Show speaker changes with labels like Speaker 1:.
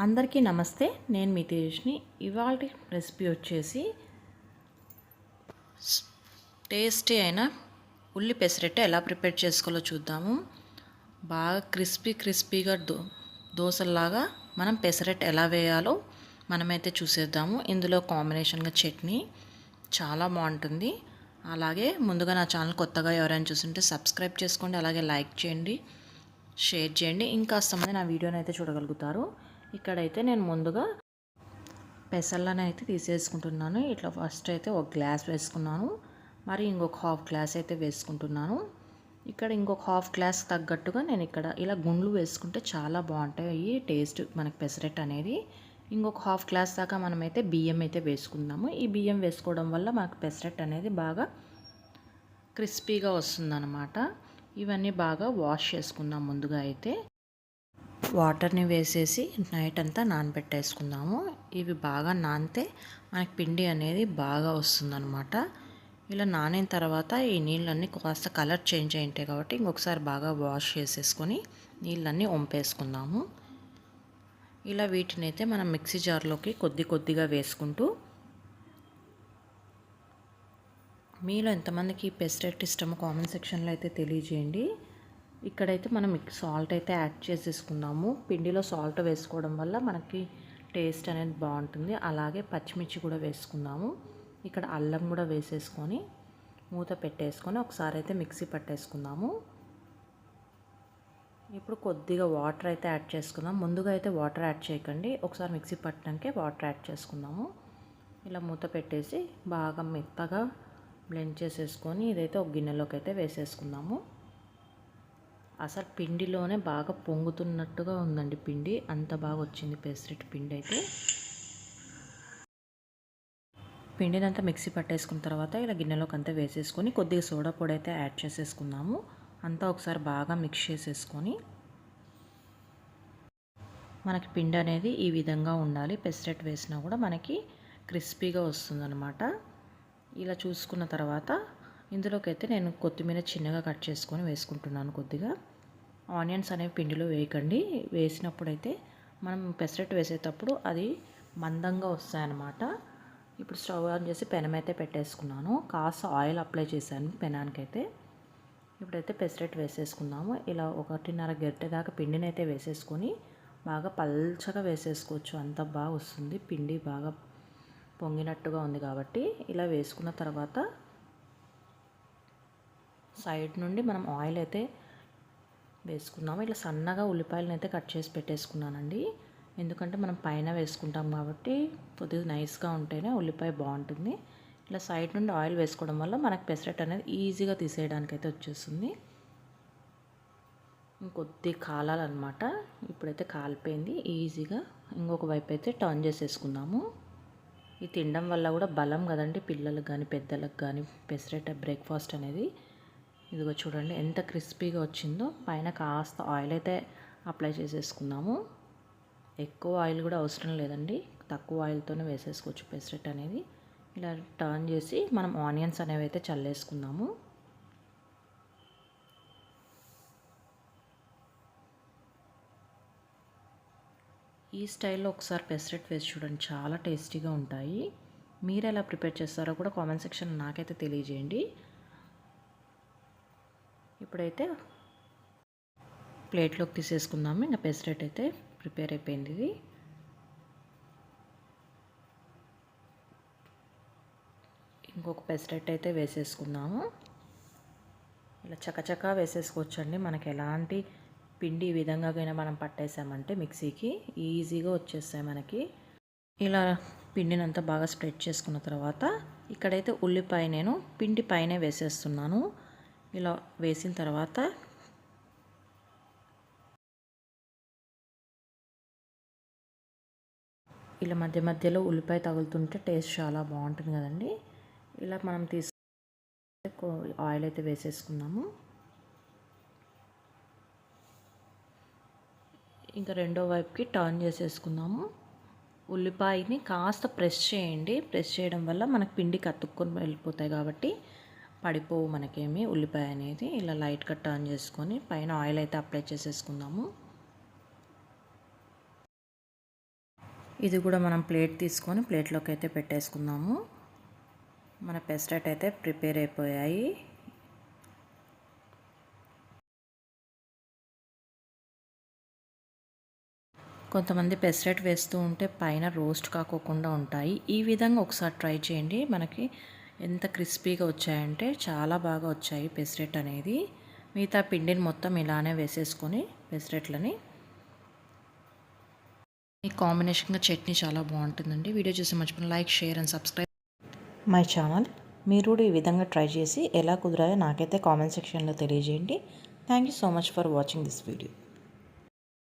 Speaker 1: అందరికీ నమస్తే. నేను మీ తేజ్ని. ఇవాల్టి రెసిపీ వచ్చేసి టేస్టీ అయిన ఉల్లి పెసరట్టు ఎలా ప్రిపేర్ చేసుకోవాలో చూద్దాము. బాగా క్రిస్పీగా దోశల్లాగా మనం పెసరట్టు ఎలా వేయాలో మనమైతే చూసేద్దాము. ఇందులో కాంబినేషన్గా చట్నీ చాలా బాగుంటుంది. అలాగే ముందుగా నా ఛానల్ కొత్తగా ఎవరైనా చూస్తుంటే సబ్స్క్రైబ్ చేసుకోండి. అలాగే లైక్ చేయండి, షేర్ చేయండి. ఇంకాస్తమంది నా వీడియోని అయితే చూడగలుగుతారు. ఇక్కడైతే నేను ముందుగా పెసర్లను అయితే తీసేసుకుంటున్నాను. ఇట్లా ఫస్ట్ అయితే ఒక గ్లాస్ వేసుకున్నాను, మరి ఇంకొక హాఫ్ గ్లాస్ అయితే వేసుకుంటున్నాను. ఇక్కడ ఇంకొక హాఫ్ గ్లాస్ తగ్గట్టుగా నేను ఇక్కడ ఇలా గుండ్లు వేసుకుంటే చాలా బాగుంటాయి టేస్ట్ మనకి పెసరట్టు అనేది. ఇంకొక హాఫ్ గ్లాస్ దాకా మనమైతే బియ్యం అయితే వేసుకుందాము. ఈ బియ్యం వేసుకోవడం వల్ల మనకు పెసరట్టు అనేది బాగా క్రిస్పీగా వస్తుందన్నమాట. ఇవన్నీ బాగా వాష్ చేసుకుందాం. ముందుగా అయితే వాటర్ని వేసేసి నైట్ అంతా నానబెట్టేసుకుందాము. ఇవి బాగా నానితే మనకి పిండి అనేది బాగా వస్తుందన్నమాట. ఇలా నానిన తర్వాత ఈ నీళ్ళన్నీ కాస్త కలర్ చేంజ్ అయి ఉంటాయి కాబట్టి ఇంకొకసారి బాగా వాష్ చేసేసుకొని నీళ్ళన్నీ వంపేసుకుందాము. ఇలా వీటిని అయితే మనం మిక్సీ జార్లోకి కొద్దిగా వేసుకుంటూ, మీలో ఎంతమందికి పెసరట్టు ఇష్టమో కామెంట్ సెక్షన్లో అయితే తెలియజేయండి. ఇక్కడైతే మనం సాల్ట్ అయితే యాడ్ చేసేసుకుందాము. పిండిలో సాల్ట్ వేసుకోవడం వల్ల మనకి టేస్ట్ అనేది బాగుంటుంది. అలాగే పచ్చిమిర్చి కూడా వేసుకుందాము. ఇక్కడ అల్లం కూడా వేసేసుకొని మూత పెట్టేసుకొని ఒకసారి అయితే మిక్సీ పట్టేసుకుందాము. ఇప్పుడు కొద్దిగా వాటర్ అయితే యాడ్ చేసుకుందాం. ముందుగా అయితే వాటర్ యాడ్ చేయకండి, ఒకసారి మిక్సీ పట్టాకే వాటర్ యాడ్ చేసుకుందాము. ఇలా మూత పెట్టేసి బాగా మెత్తగా బ్లెండ్ చేసేసుకొని ఇదైతే ఒక గిన్నెలోకి అయితే వేసేసుకుందాము. అసలు పిండిలోనే బాగా పొంగుతున్నట్టుగా ఉందండి పిండి, అంత బాగా వచ్చింది పెసరట్టు పిండి అయితే. పిండినంతా మిక్సీ పట్టేసుకున్న తర్వాత ఇలా గిన్నెలోకి అంతా వేసేసుకొని కొద్దిగా సోడా పొడి అయితే యాడ్ చేసేసుకుందాము. అంతా ఒకసారి బాగా మిక్స్ చేసేసుకొని మనకి పిండి అనేది ఈ విధంగా ఉండాలి. పెసరట్టు వేసినా కూడా మనకి క్రిస్పీగా వస్తుందన్నమాట. ఇలా చూసుకున్న తర్వాత ఇందులోకి అయితే నేను కొత్తిమీర చిన్నగా కట్ చేసుకొని వేసుకుంటున్నాను. కొద్దిగా ఆనియన్స్ అనేవి పిండిలో వేయకండి. వేసినప్పుడైతే మనం పెసరట్టు వేసేటప్పుడు అది మందంగా వస్తాయన్నమాట. ఇప్పుడు స్టవ్ ఆన్ చేసి పెనం అయితే పెట్టేసుకున్నాను. కాస్త ఆయిల్ అప్లై చేశాను పెనానికైతే. ఇప్పుడైతే పెసరట్టు వేసేసుకుందాము. ఇలా 1.5 గరిటె దాకా పిండిని అయితే వేసేసుకొని బాగా పల్చగా వేసేసుకోవచ్చు. అంత బాగా వస్తుంది పిండి, బాగా పొంగినట్టుగా ఉంది కాబట్టి. ఇలా వేసుకున్న తర్వాత సైడ్ నుండి మనం ఆయిల్ అయితే వేసుకుందాము. ఇట్లా సన్నగా ఉల్లిపాయలను అయితే కట్ చేసి పెట్టేసుకున్నానండి. ఎందుకంటే మనం పైన వేసుకుంటాం కాబట్టి కొద్దిగా నైస్గా ఉంటేనే ఉల్లిపాయ బాగుంటుంది. ఇలా సైడ్ నుండి ఆయిల్ వేసుకోవడం వల్ల మనకు పెసరట్టు అనేది ఈజీగా తీసేయడానికి అయితే వచ్చేస్తుంది. ఇంకొద్దిగా కాలాలన్నమాట. ఇప్పుడైతే కాలిపోయింది ఈజీగా. ఇంకొక వైపు అయితే టర్న్ చేసేసుకుందాము. ఇది తినడం వల్ల కూడా బలం కదండి పిల్లలకు కానీ పెద్దలకు కానీ పెసరట్టు బ్రేక్ఫాస్ట్ అనేది. ఇదిగో చూడండి ఎంత క్రిస్పీగా వచ్చిందో. పైన కాస్త ఆయిల్ అయితే అప్లై చేసేసుకుందాము. ఎక్కువ ఆయిల్ కూడా అవసరం లేదండి, తక్కువ ఆయిల్తోనే వేసేసుకోవచ్చు పెసరట్టు అనేది. ఇలా టర్న్ చేసి మనం ఆనియన్స్ అనేవి అయితే చల్లేసుకుందాము. ఈ స్టైల్లో ఒకసారి పెసరట్టు వేసి చూడండి, చాలా టేస్టీగా ఉంటాయి. మీరు ఎలా ప్రిపేర్ చేస్తారో కూడా కామెంట్ సెక్షన్ నాకైతే తెలియజేయండి. ఇప్పుడైతే ప్లేట్లోకి తీసేసుకుందాము. ఇంకా పెసరట్టు అయితే ప్రిపేర్ అయిపోయింది. ఇది ఇంకొక పెసరట్టు అయితే వేసేసుకుందాము. ఇలా చకచకా వేసేసుకోవచ్చండి. మనకి ఎలాంటి పిండి ఈ విధంగా మనం పట్టేసామంటే మిక్సీకి ఈజీగా వచ్చేస్తాయి మనకి. ఇలా పిండినంతా బాగా స్ప్రెడ్ చేసుకున్న తర్వాత ఇక్కడైతే ఉల్లిపాయ నేను పిండి పైనే వేసేస్తున్నాను. ఇలా వేసిన తర్వాత ఇలా మధ్యలో ఉల్లిపాయ తగులుతుంటే టేస్ట్ చాలా బాగుంటుంది కదండి. ఇలా మనం ఆయిల్ అయితే వేసేసుకున్నాము. ఇంకా రెండో వైపుకి టర్న్ చేసేసుకుందాము. ఉల్లిపాయని కాస్త ప్రెస్ చేయండి. ప్రెస్ చేయడం వల్ల మనకు పిండికి అతుక్కొని వెళ్ళిపోతాయి కాబట్టి పడిపోవు మనకేమి ఉల్లిపాయ అనేది. ఇలా లైట్గా టర్న్ చేసుకొని పైన ఆయిల్ అయితే అప్లై చేసేసుకుందాము. ఇది కూడా మనం ప్లేట్ తీసుకొని ప్లేట్లోకి అయితే పెట్టేసుకుందాము. మన పెసరట్ అయితే ప్రిపేర్ అయిపోయాయి. కొంతమంది పెసరట్ వేస్తూ ఉంటే పైన రోస్ట్ కాకోకుండా ఉంటాయి. ఈ విధంగా ఒకసారి ట్రై చేయండి. మనకి ఎంత క్రిస్పీగా వచ్చాయంటే చాలా బాగా వచ్చాయి పెసరట్ అనేది. మిగతా పిండిని మొత్తం ఇలానే వేసేసుకొని పెసరట్లని ఈ కాంబినేషన్గా చట్నీ చాలా బాగుంటుందండి. వీడియో చూసి మర్చిపోయిన like, share and subscribe my channel. మీరు కూడా ఈ విధంగా ట్రై చేసి ఎలా కుదిరాయో నాకైతే కామెంట్ సెక్షన్లో తెలియజేయండి. Thank you so much for watching this video.